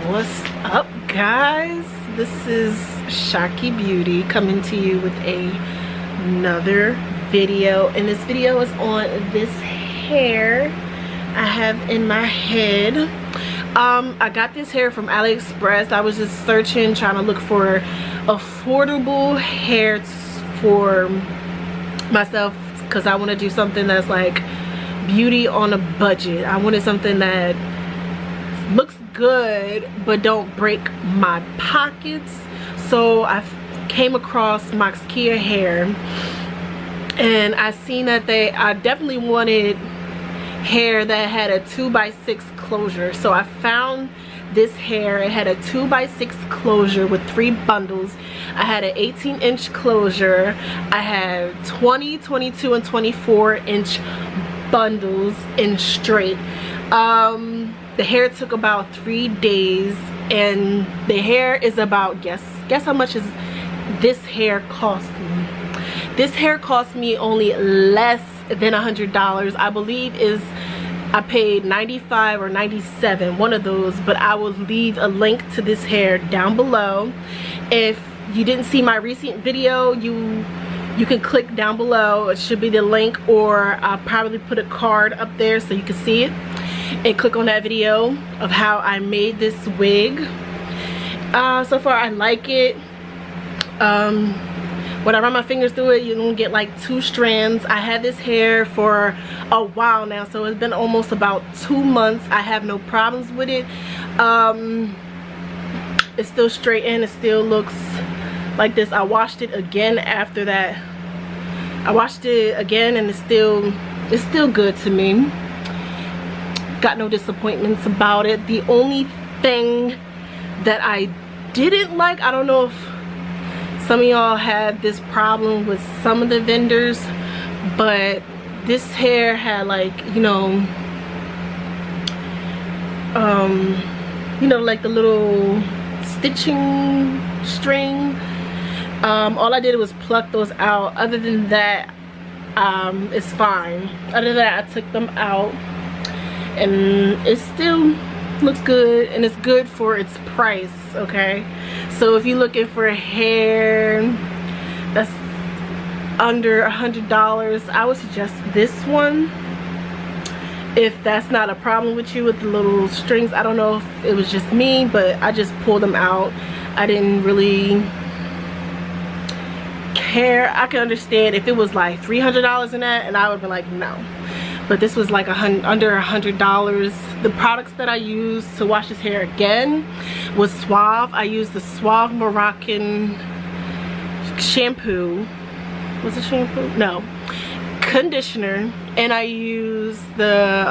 What's up, guys? This is Shaki Beauty coming to you with another video, and this video is on this hair I have in my head. I got this hair from Aliexpress. I was just searching, trying to look for affordable hair for myself because I want to do something that's like beauty on a budget. I wanted something that looks good but don't break my pockets. So I came across Moxika hair, and I seen that I definitely wanted hair that had a 2x6 closure. So I found this hair. It had a 2x6 closure with 3 bundles. I had an 18-inch closure. I had 20, 22, and 24-inch bundles in straight. The hair took about 3 days, and the hair is about, guess how much is this hair cost me? This hair cost me only less than $100. I believe I paid $95 or $97, one of those, but I will leave a link to this hair down below. If you didn't see my recent video, you can click down below. It should be the link, or I'll probably put a card up there so you can see it, and click on that video of how I made this wig. So far I like it. When I run my fingers through it, you're gonna get like 2 strands. I had this hair for a while now, so it's been almost about 2 months. I have no problems with it. It's still straight, and it still looks like this. I washed it again after that. I washed it again, and it's still good to me. Got no disappointments about it. The only thing that I didn't like, I don't know if some of y'all had this problem with some of the vendors, but this hair had like, like the little stitching string. All I did was pluck those out. Other than that, it's fine. Other than that, I took them out, and it still looks good, and it's good for its price. Okay, so if you're looking for hair that's under $100, I would suggest this one. If that's not a problem with you with the little strings, I don't know if it was just me, but I just pulled them out. I didn't really care. I can understand if it was like $300 in that, and I would be like, no. But this was like under $100. The products that I used to wash this hair again was Suave. I used the Suave Moroccan shampoo. Was it shampoo? No. Conditioner. And I used the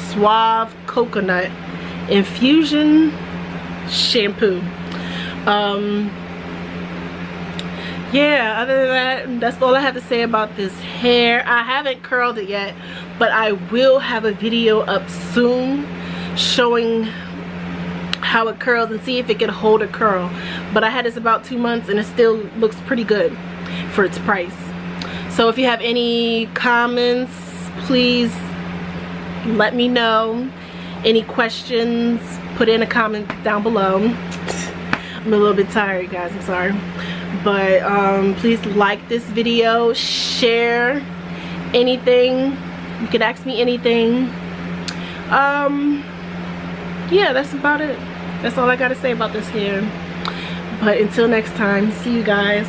Suave Coconut Infusion shampoo. Yeah, other than that, that's all I have to say about this hair. I haven't curled it yet, but I will have a video up soon showing how it curls and see if it can hold a curl. But I had this about 2 months, and it still looks pretty good for its price. So if you have any comments, please let me know. Any questions, put in a comment down below. I'm a little bit tired, guys, I'm sorry. But please like this video, share anything. You can ask me anything. Yeah, that's about it. That's all I gotta say about this hair. But until next time, see you guys.